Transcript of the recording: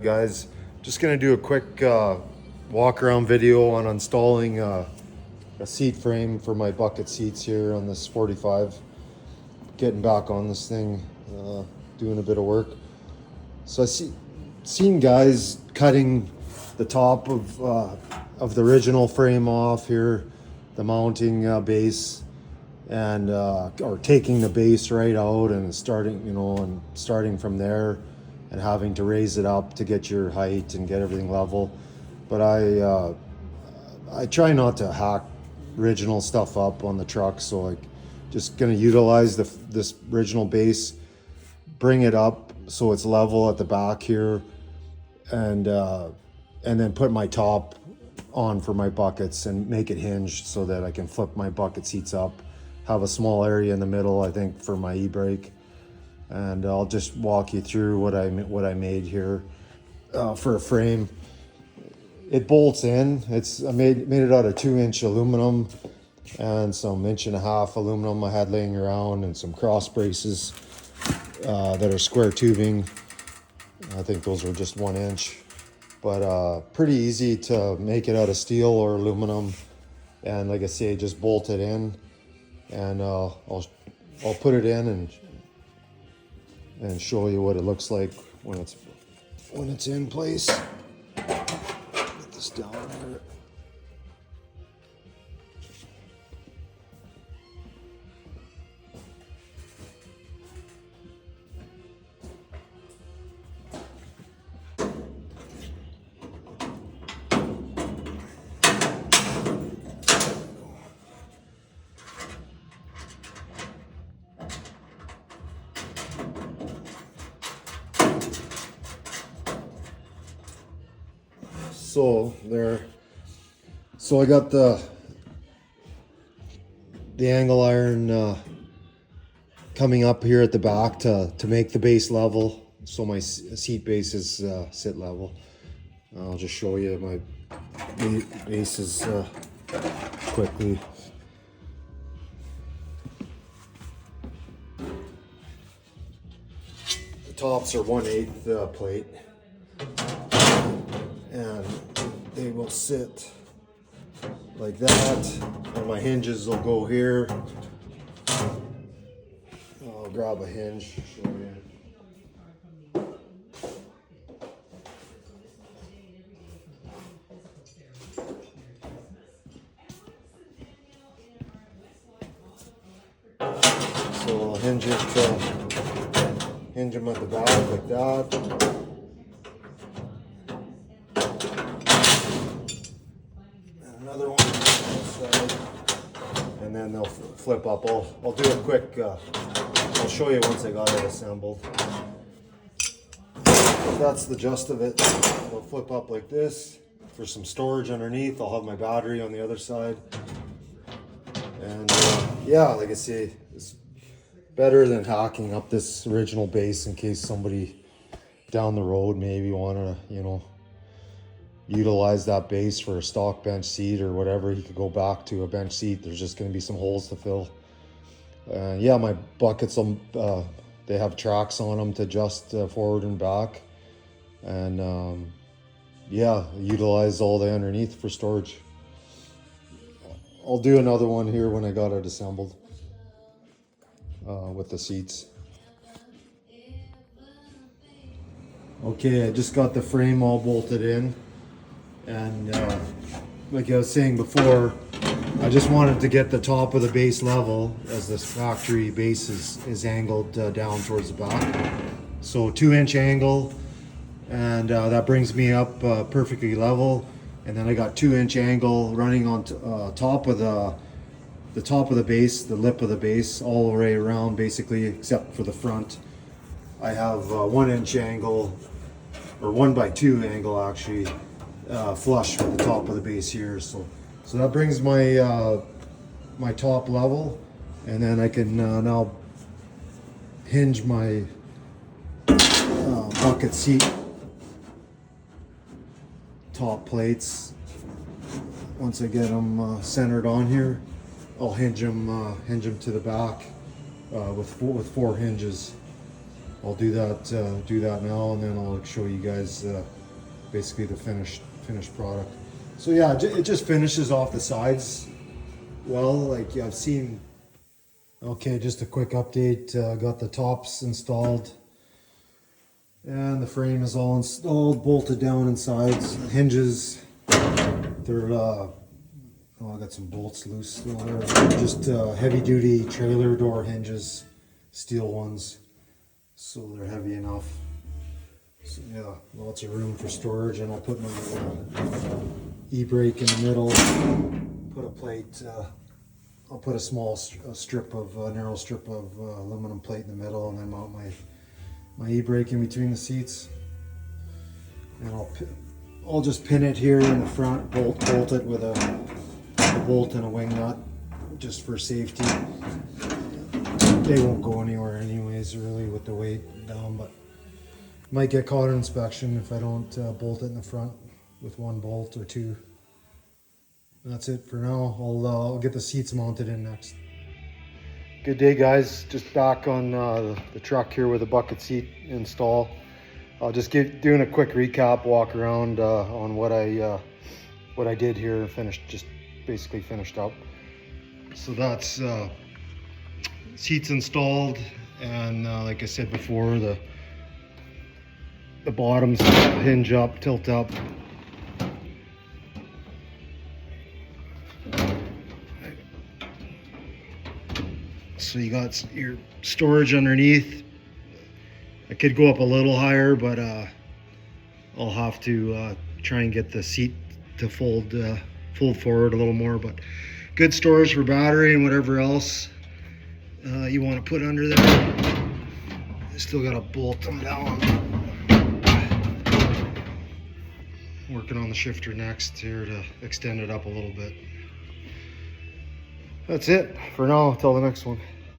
Guys, just gonna do a quick walk around video on installing a seat frame for my bucket seats here on this 45. Getting back on this thing, doing a bit of work. So seen guys cutting the top of the original frame off here, the mounting base, and or taking the base right out and starting from there and having to raise it up to get your height and get everything level. But I try not to hack original stuff up on the truck, so like just gonna utilize this original base, bring it up so it's level at the back here, and then put my top on for my buckets and make it hinged so that I can flip my bucket seats up, have a small area in the middle, I think, for my e-brake. And I'll just walk you through what I made here for a frame. It bolts in. I made it out of 2-inch aluminum and some 1.5-inch aluminum I had laying around, and some cross braces that are square tubing. I think those were just 1 inch, but pretty easy to make it out of steel or aluminum. And like I say, just bolt it in, and I'll put it in and show you what it looks like when it's in place. Get this down here. So I got the angle iron coming up here at the back to make the base level, so my seat bases sit level. I'll just show you my bases quickly. The tops are 1/8 plate, and they will sit like that, and my hinges will go here. I'll grab a hinge, show you. So I'll hinge them at the back like that. Another one on this side, and then they'll flip up. I'll do a quick, I'll show you once I got it assembled. That's the gist of it. They'll flip up like this for some storage underneath. I'll have my battery on the other side. And yeah, like I say, it's better than hacking up this original base in case somebody down the road maybe wanna, utilize that base for a stock bench seat or whatever. He could go back to a bench seat. There's just going to be some holes to fill. Yeah, my buckets, they have tracks on them to adjust forward and back. And yeah, utilize all the underneath for storage. I'll do another one here when I got it assembled with the seats. Okay, I just got the frame all bolted in. And like I was saying before, I just wanted to get the top of the base level, as this factory base is angled down towards the back. So 2-inch angle, and that brings me up perfectly level. And then I got 2-inch angle running on top of the top of the base, the lip of the base, all the way around basically, except for the front. I have 1-inch angle, or 1x2 angle actually, flush with the top of the base here. So that brings my my top level, and then I can now hinge my bucket seat top plates. Once I get them centered on here, I'll hinge them to the back with four hinges. I'll do that now, and then I'll show you guys basically the finished product. So yeah, it just finishes off the sides well. Like I've seen. Okay, just a quick update. Got the tops installed, and the frame is all installed, bolted down inside. Hinges, they're oh, I got some bolts loose still there. Just heavy duty trailer door hinges, steel ones, so they're heavy enough. So yeah, lots of room for storage, and I put my e-brake in the middle. Put a plate. I'll put a small strip of narrow strip of aluminum plate in the middle, and then mount my e-brake in between the seats. And I'll just pin it here in the front, bolt it with a bolt and a wing nut, just for safety. They won't go anywhere anyways, really, with the weight down, but might get caught in inspection if I don't bolt it in the front with one bolt or two. That's it for now. I'll get the seats mounted in next. Good day, guys. Just back on the truck here with a bucket seat install. I'll just doing a quick recap, walk around on what I did here and basically finished up. So that's seats installed, and like I said before, the bottoms hinge up, tilt up. So you got your storage underneath. I could go up a little higher, but I'll have to try and get the seat to fold forward a little more. But good storage for battery and whatever else you want to put under there. Still got to bolt them down. Working on the shifter next here to extend it up a little bit. That's it for now. Till the next one.